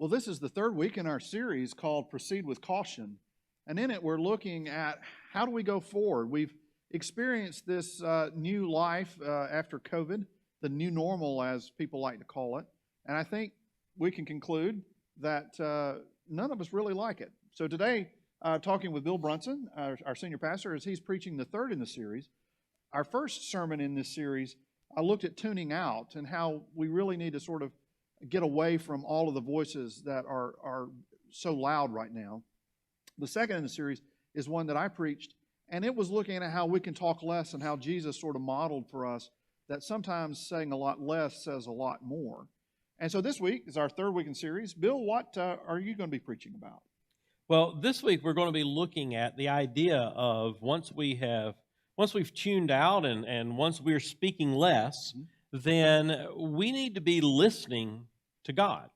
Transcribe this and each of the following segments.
Well, this is the third week in our series called Proceed with Caution. And in it, we're looking at how do we go forward. We've experienced this new life after COVID, the new normal, as people like to call it. And I think we can conclude that none of us really like it. So today, talking with Bill Brunson, our senior pastor, as he's preaching the third in the series. Our first sermon in this series, I looked at tuning out and how we really need to sort of get away from all of the voices that are so loud right now. The second in the series is one that I preached, and it was looking at how we can talk less and how Jesus sort of modeled for us that sometimes saying a lot less says a lot more. And so this week is our third week in series. Bill, what are you going to be preaching about? Well, this week we're going to be looking at the idea of once we've tuned out and once we're speaking less, then we need to be listening to God.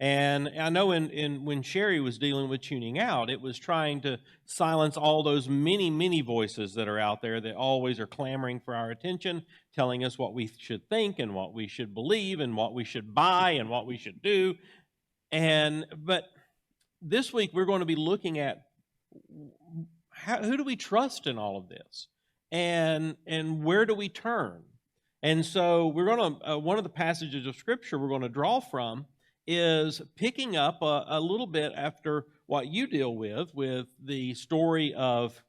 And I know when Sherry was dealing with tuning out, it was trying to silence all those many voices that are out there that always are clamoring for our attention, telling us what we should think and what we should believe and what we should buy and what we should do. But this week we're going to be looking at who do we trust in all of this, and where do we turn? And so we're going to one of the passages of Scripture we're going to draw from is picking up a little bit after what you deal with the story of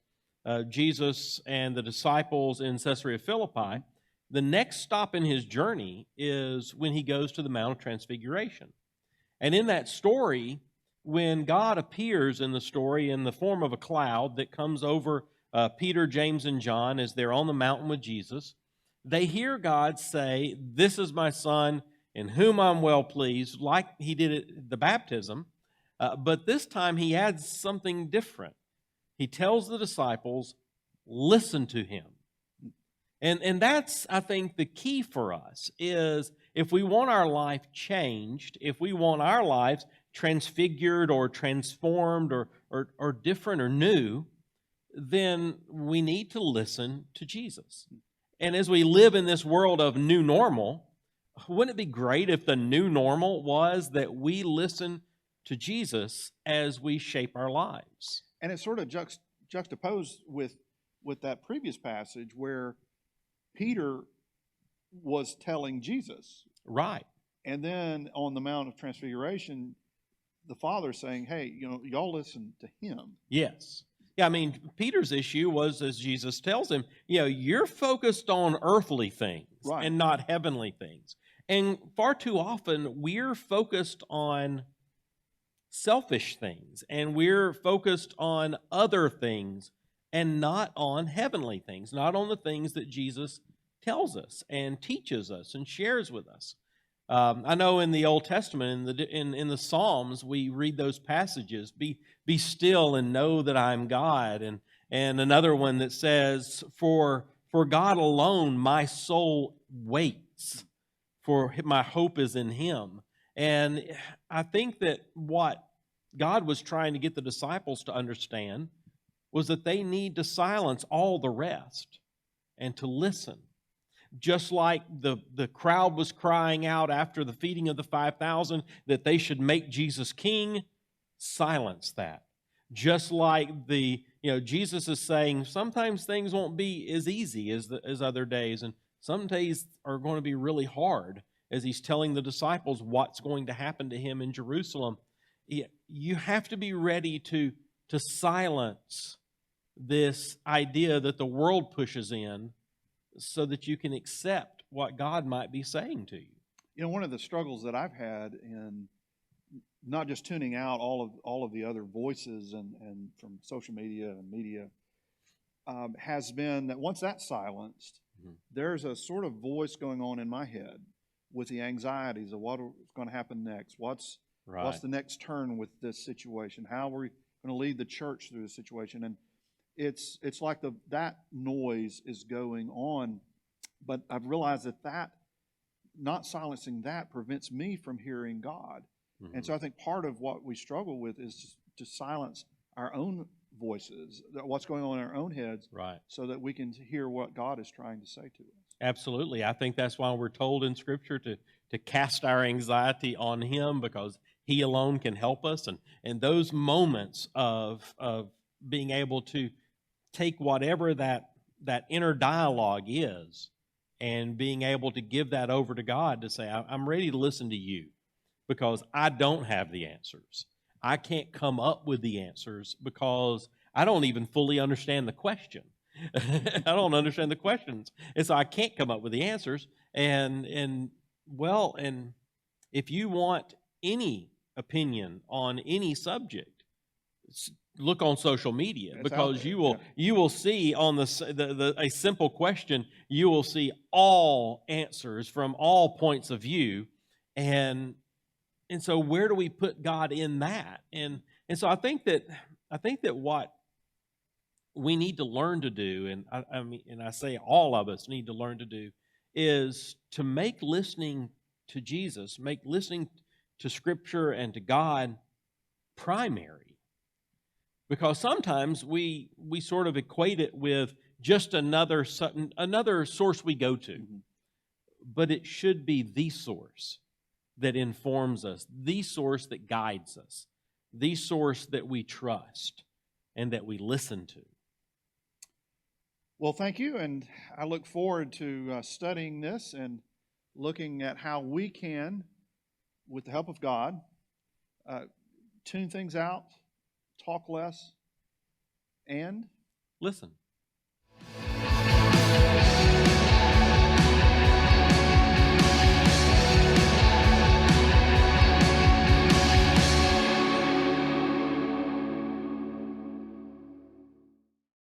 Jesus and the disciples in Caesarea Philippi. The next stop in his journey is when he goes to the Mount of Transfiguration. And in that story, when God appears in the story in the form of a cloud that comes over Peter, James, and John as they're on the mountain with Jesus, they hear God say, "This is my Son, in whom I'm well pleased," like he did at the baptism. But this time he adds something different. He tells the disciples, listen to him. And that's, I think, the key for us is if we want our life changed, if we want our lives transfigured or transformed or different or new, then we need to listen to Jesus. And as we live in this world of new normal, wouldn't it be great if the new normal was that we listen to Jesus as we shape our lives? And it's sort of juxtaposed with that previous passage where Peter was telling Jesus. Right. And then on the Mount of Transfiguration, the Father saying, hey, y'all listen to him. Yes. Yeah, I mean, Peter's issue was, as Jesus tells him, you're focused on earthly things and not heavenly things. And far too often, we're focused on selfish things, and we're focused on other things, and not on heavenly things, not on the things that Jesus tells us and teaches us and shares with us. I know in the Old Testament, in the Psalms, we read those passages, be still and know that I'm God. And another one that says, for God alone my soul waits, for my hope is in him. And I think that what God was trying to get the disciples to understand was that they need to silence all the rest and to listen. Just like the crowd was crying out after the feeding of the 5,000 that they should make Jesus king, silence that. Just like Jesus is saying, sometimes things won't be as easy as other days, and some days are going to be really hard, as he's telling the disciples what's going to happen to him in Jerusalem. You have to be ready to silence this idea that the world pushes in, so that you can accept what God might be saying to you. One of the struggles that I've had in not just tuning out all of the other voices and from social media and media has been that once that's silenced, there's a sort of voice going on in my head with the anxieties of what's going to happen next. What's the next turn with this situation? How are we going to lead the church through this situation? And it's like that noise is going on, but I've realized that not silencing that prevents me from hearing God. Mm-hmm. And so I think part of what we struggle with is to silence our own voices, what's going on in our own heads, so that we can hear what God is trying to say to us. Absolutely. I think that's why we're told in Scripture to cast our anxiety on Him, because He alone can help us. And those moments of being able to take whatever that inner dialogue is and being able to give that over to God to say, I'm ready to listen to you because I don't have the answers. I can't come up with the answers because I don't even fully understand the question. I don't understand the questions. And so I can't come up with the answers. And if you want any opinion on any subject, look on social media, because you will see on a simple question, you will see all answers from all points of view, and so where do we put God in that? And so I think that what we need to learn to do, and I say all of us need to learn to do, is to make listening to Jesus, make listening to Scripture and to God primary. Because sometimes we sort of equate it with just another source we go to. Mm-hmm. But it should be the source that informs us, the source that guides us, the source that we trust and that we listen to. Well, thank you, and I look forward to studying this and looking at how we can, with the help of God, tune things out, talk less, and listen.